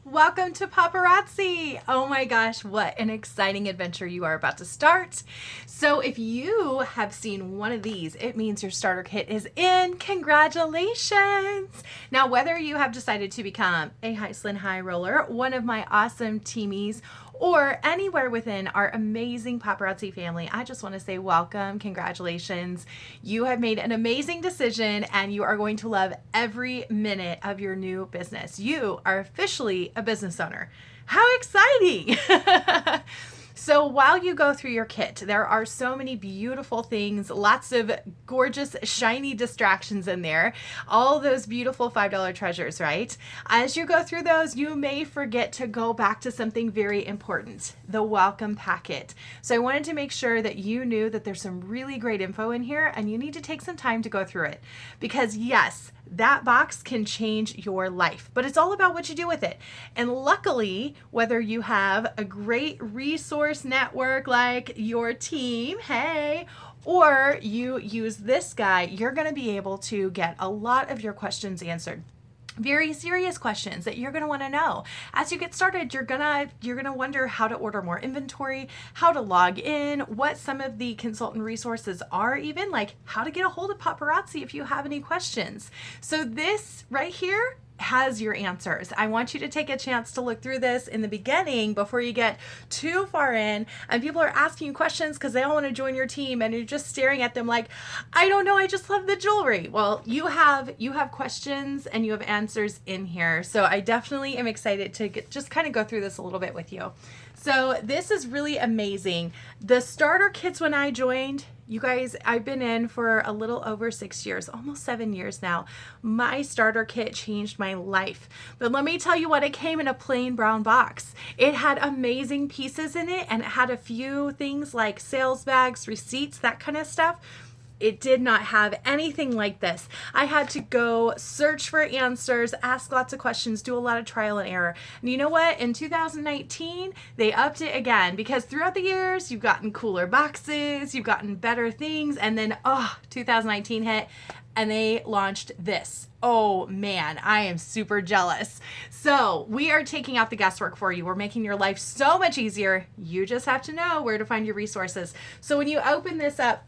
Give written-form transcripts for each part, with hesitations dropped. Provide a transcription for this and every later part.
Welcome to Paparazzi. Oh my gosh, what an exciting adventure you are about to start. So if you have seen one of these, it means your starter kit is in. Congratulations. Now, whether you have decided to become a high roller, one of my awesome teamies, or anywhere within our amazing paparazzi family, I just want to say welcome, congratulations. You have made an amazing decision and you are going to love every minute of your new business. You are officially a business owner. How exciting! So while you go through your kit, there are so many beautiful things, lots of gorgeous, shiny distractions in there, all those beautiful $5 treasures, right? As you go through those, you may forget to go back to something very important, the welcome packet. So I wanted to make sure that you knew that there's some really great info in here and you need to take some time to go through it. Because yes, that box can change your life, but it's all about what you do with it. And luckily, whether you have a great resource network like your team, hey, or you use this guy, you're going to be able to get a lot of your questions answered. Very serious questions that you're going to want to know. As you get started, you're going to wonder how to order more inventory, how to log in, what some of the consultant resources are, even like how to get a hold of Paparazzi if you have any questions. So this right here has your answers. I want you to take a chance to look through this in the beginning before you get too far in and people are asking you questions because they all want to join your team and you're just staring at them like, I don't know, I just love the jewelry. Well, you have questions and you have answers in here. So I definitely am excited to just kind of go through this a little bit with you. So this is really amazing. The starter kits when I joined, you guys, I've been in for a little over 6 years, almost 7 years now. My starter kit changed my life. But let me tell you what, it came in a plain brown box. It had amazing pieces in it and it had a few things like sales bags, receipts, that kind of stuff. It did not have anything like this. I had to go search for answers, ask lots of questions, do a lot of trial and error. And you know what? In 2019, they upped it again because throughout the years, you've gotten cooler boxes, you've gotten better things, and then, 2019 hit and they launched this. Oh man, I am super jealous. So we are taking out the guesswork for you. We're making your life so much easier. You just have to know where to find your resources. So when you open this up,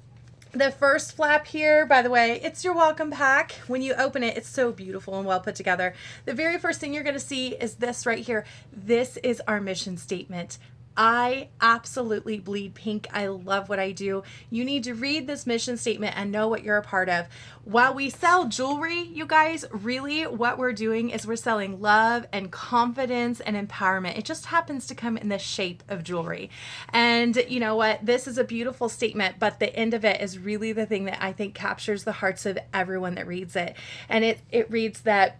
the first flap here, by the way, it's your welcome pack. When you open it, it's so beautiful and well put together. The very first thing you're going to see is this right here. This is our mission statement. I absolutely bleed pink. I love what I do. You need to read this mission statement and know what you're a part of. While we sell jewelry, you guys, really what we're doing is we're selling love and confidence and empowerment. It just happens to come in the shape of jewelry. And you know what? This is a beautiful statement, but the end of it is really the thing that I think captures the hearts of everyone that reads it. And it reads that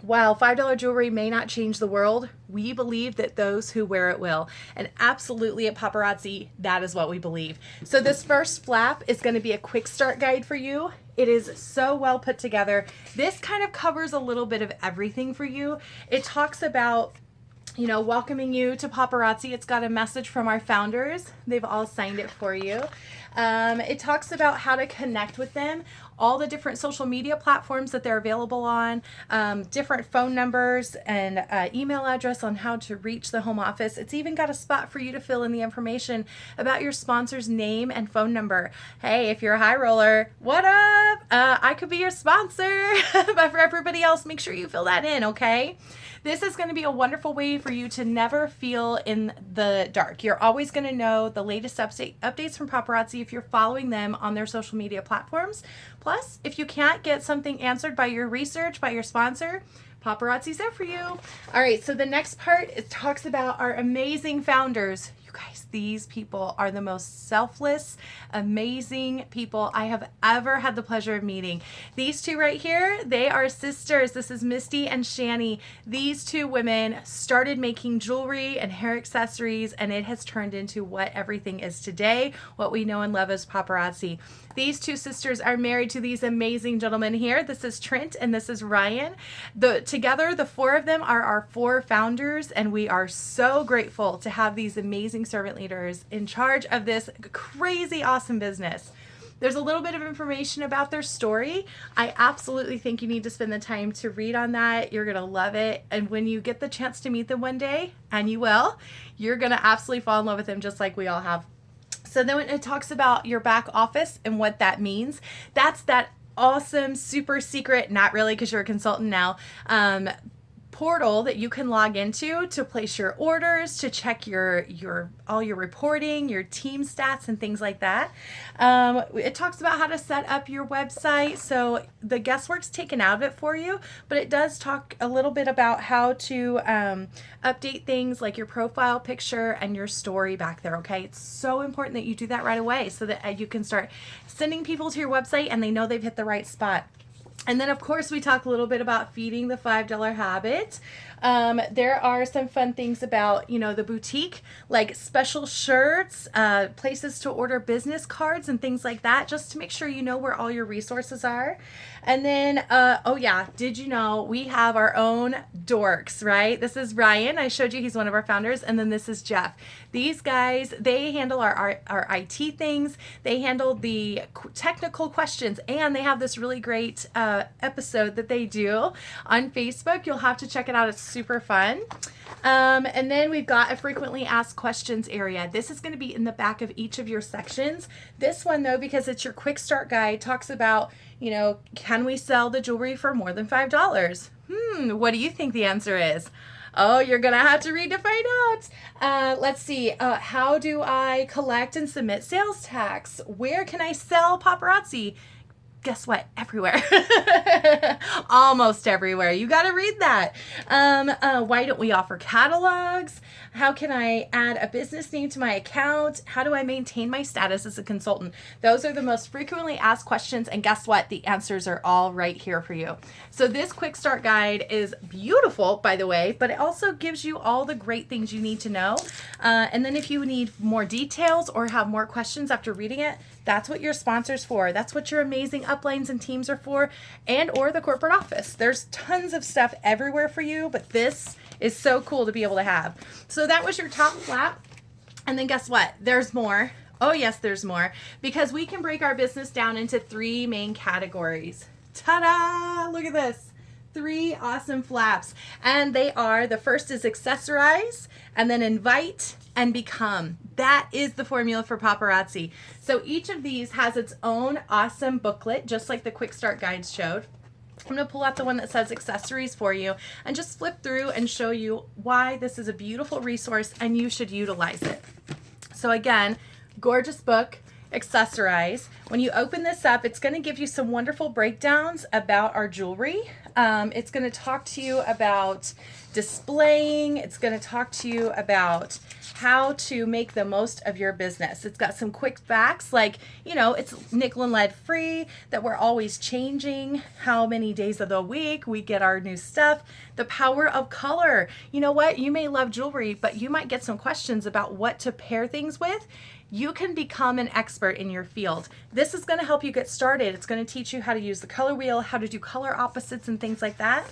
while $5 jewelry may not change the world, we believe that those who wear it will. And absolutely at Paparazzi, that is what we believe. So this first flap is going to be a quick start guide for you. It is so well put together. This kind of covers a little bit of everything for you. It talks about welcoming you to Paparazzi. It's got a message from our founders. They've all signed it for you. It talks about how to connect with them, all the different social media platforms that they're available on, different phone numbers and email address on how to reach the home office. It's even got a spot for you to fill in the information about your sponsor's name and phone number. Hey, if you're a high roller, what up? I could be your sponsor, but for everybody else, make sure you fill that in, okay? This is going to be a wonderful way for you to never feel in the dark. You're always going to know the latest updates from Paparazzi if you're following them on their social media platforms. Plus, if you can't get something answered by your research, by your sponsor, Paparazzi's there for you. All right, so the next part, it talks about our amazing founders. You guys, these people are the most selfless, amazing people I have ever had the pleasure of meeting. These two right here, they are sisters. This is Misty and Shani. These two women started making jewelry and hair accessories, and it has turned into what everything is today, what we know and love as Paparazzi. These two sisters are married to these amazing gentlemen here. This is Trent and this is Ryan. Together, the four of them are our four founders, and we are so grateful to have these amazing servant leaders in charge of this crazy awesome business. There's a little bit of information about their story. I absolutely think you need to spend the time to read on that. You're going to love it. And when you get the chance to meet them one day, and you will, you're going to absolutely fall in love with them just like we all have. So then when it talks about your back office and what that means, that's that awesome, super secret, not really because you're a consultant now, portal that you can log into to place your orders, to check your all your reporting, your team stats and things like that. It talks about how to set up your website, so the guesswork's taken out of it for you, but it does talk a little bit about how to update things like your profile picture and your story back there. Okay, it's so important that you do that right away so that you can start sending people to your website and they know they've hit the right spot. And then, of course, we talk a little bit about feeding the $5 habit. There are some fun things about, the boutique, like special shirts, places to order business cards and things like that, just to make sure you know where all your resources are. And then, did you know we have our own dorks, right? This is Ryan. I showed you he's one of our founders. And then this is Jeff. These guys, they handle our IT things. They handle the technical questions. And they have this really great episode that they do on Facebook. You'll have to check it out. It's super fun. And then we've got a frequently asked questions area. This is going to be in the back of each of your sections. This one, though, because it's your quick start guide, talks about, can we sell the jewelry for more than $5? What do you think the answer is? Oh, you're going to have to read to find out. Let's see. How do I collect and submit sales tax? Where can I sell paparazzi? Guess what? Everywhere. Almost everywhere. You got to read that. Why don't we offer catalogs? How can I add a business name to my account? How do I maintain my status as a consultant? Those are the most frequently asked questions. And guess what? The answers are all right here for you. So this quick start guide is beautiful, by the way, but it also gives you all the great things you need to know. And then if you need more details or have more questions after reading it, that's what your sponsor's for. That's what your amazing uplines and teams are for, and or the corporate office. There's tons of stuff everywhere for you, but this is so cool to be able to have. So that was your top flap. And then guess what? There's more. Oh yes, there's more, because we can break our business down into 3 main categories. Ta-da! Look at this. 3 awesome flaps. And they are, the first is accessorize, and then invite, and become. That is the formula for paparazzi. So each of these has its own awesome booklet, just like the quick start guides showed. I'm going to pull out the one that says accessories for you and just flip through and show you why this is a beautiful resource and you should utilize it. So again, gorgeous book, accessorize. When you open this up, it's going to give you some wonderful breakdowns about our jewelry. It's going to talk to you about displaying. It's going to talk to you about how to make the most of your business. It's got some quick facts like, it's nickel and lead free, that we're always changing how many days of the week we get our new stuff, the power of color. You know what? You may love jewelry, but you might get some questions about what to pair things with. You can become an expert in your field. This is going to help you get started. It's going to teach you how to use the color wheel, how to do color opposites and things like that.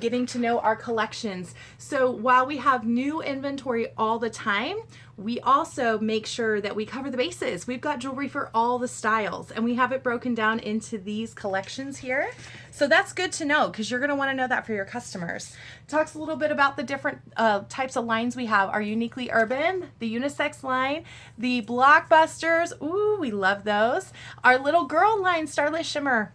Getting to know our collections. So while we have new inventory all the time, we also make sure that we cover the bases. We've got jewelry for all the styles, and we have it broken down into these collections here. So that's good to know, because you're going to want to know that for your customers. Talks a little bit about the different types of lines we have. Our uniquely urban, the unisex line, the blockbusters. Ooh, we love those. Our little girl line, Starlit Shimmer.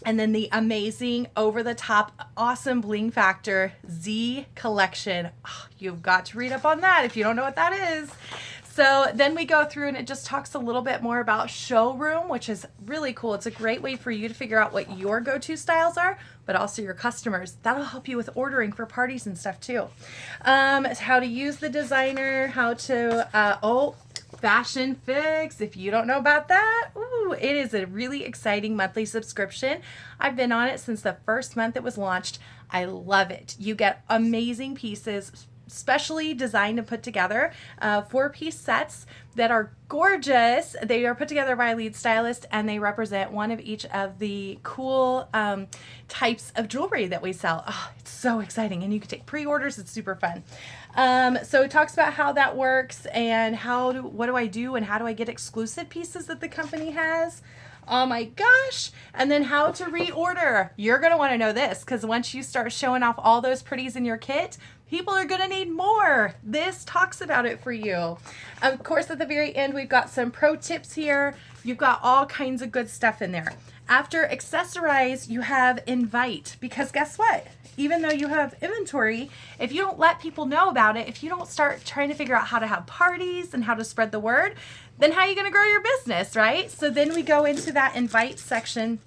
And then the amazing, over-the-top, awesome bling factor Z collection. Oh, you've got to read up on that if you don't know what that is. So then we go through and it just talks a little bit more about showroom, which is really cool. It's a great way for you to figure out what your go-to styles are, but also your customers. That'll help you with ordering for parties and stuff too. How to use the designer, how to, Fashion Fix. If you don't know about that, it is a really exciting monthly subscription. I've been on it since the first month it was launched. I love it. You get amazing pieces, specially designed and put together, 4-piece sets that are gorgeous. They are put together by a lead stylist, and they represent one of each of the cool types of jewelry that we sell. Oh, it's so exciting, and you can take pre-orders. It's super fun. So it talks about how that works and what do I do and how do I get exclusive pieces that the company has. Oh my gosh. And then how to reorder. You're going to want to know this, because once you start showing off all those pretties in your kit, people are going to need more. This talks about it for you. Of course, at the very end, we've got some pro tips here. You've got all kinds of good stuff in there. After accessorize, you have invite, because guess what? Even though you have inventory, if you don't let people know about it, if you don't start trying to figure out how to have parties and how to spread the word, then how are you going to grow your business, right? So then we go into that invite section,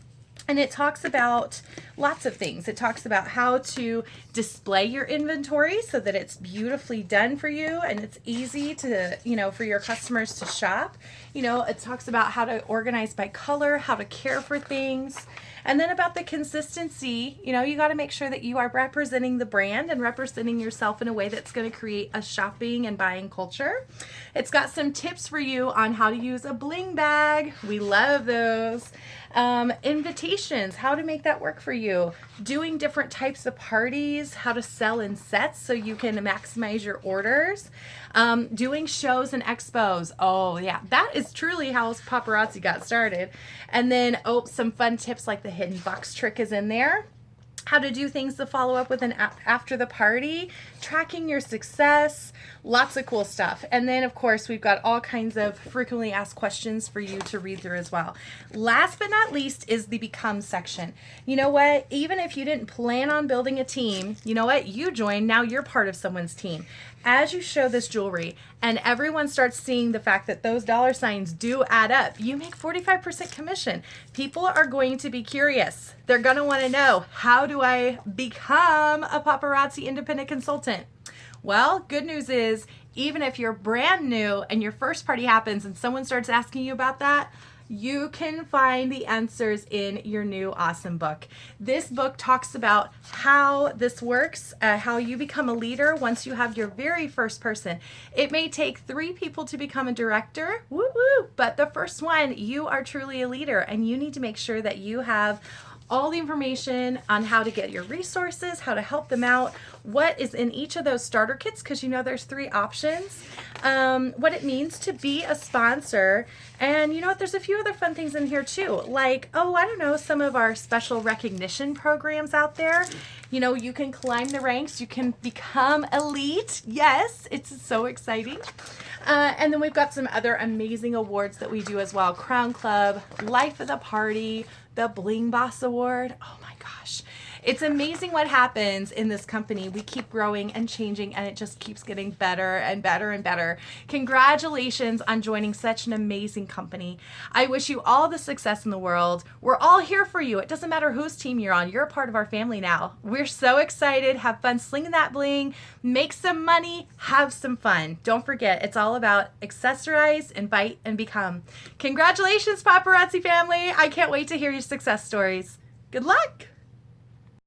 and it talks about lots of things. It talks about how to display your inventory so that it's beautifully done for you and it's easy to, for your customers to shop. It talks about how to organize by color, how to care for things. And then about the consistency, you got to make sure that you are representing the brand and representing yourself in a way that's going to create a shopping and buying culture. It's got some tips for you on how to use a bling bag. We love those. Invitations, how to make that work for you. Doing different types of parties, how to sell in sets so you can maximize your orders. Doing shows and expos. Oh yeah, that is truly how Paparazzi got started. And then, some fun tips like the hidden box trick is in there. How to do things to follow up with an after the party, tracking your success, lots of cool stuff. And then, of course, we've got all kinds of frequently asked questions for you to read through as well. Last but not least is the become section. You know what? Even if you didn't plan on building a team, you know what? You joined, now you're part of someone's team. As you show this jewelry and everyone starts seeing the fact that those dollar signs do add up, you make 45% commission. People are going to be curious. They're going to want to know, how do I become a Paparazzi independent consultant? Well, good news is, even if you're brand new and your first party happens and someone starts asking you about that, you can find the answers in your new awesome book. This book talks about how this works, how you become a leader once you have your very first person. It may take 3 people to become a director, woo woo, but the first one, you are truly a leader, and you need to make sure that you have all the information on how to get your resources, how to help them out, what is in each of those starter kits, because there's 3 options, what it means to be a sponsor, and there's a few other fun things in here too, like, some of our special recognition programs out there. You can climb the ranks, you can become elite. Yes, it's so exciting. And then we've got some other amazing awards that we do as well. Crown Club, Life of the Party, the Bling Boss Award. Oh my gosh. It's amazing what happens in this company. We keep growing and changing, and it just keeps getting better and better and better. Congratulations on joining such an amazing company. I wish you all the success in the world. We're all here for you. It doesn't matter whose team you're on. You're a part of our family now. We're so excited. Have fun slinging that bling. Make some money. Have some fun. Don't forget, it's all about accessorize, invite, and become. Congratulations, Paparazzi family. I can't wait to hear your success stories. Good luck.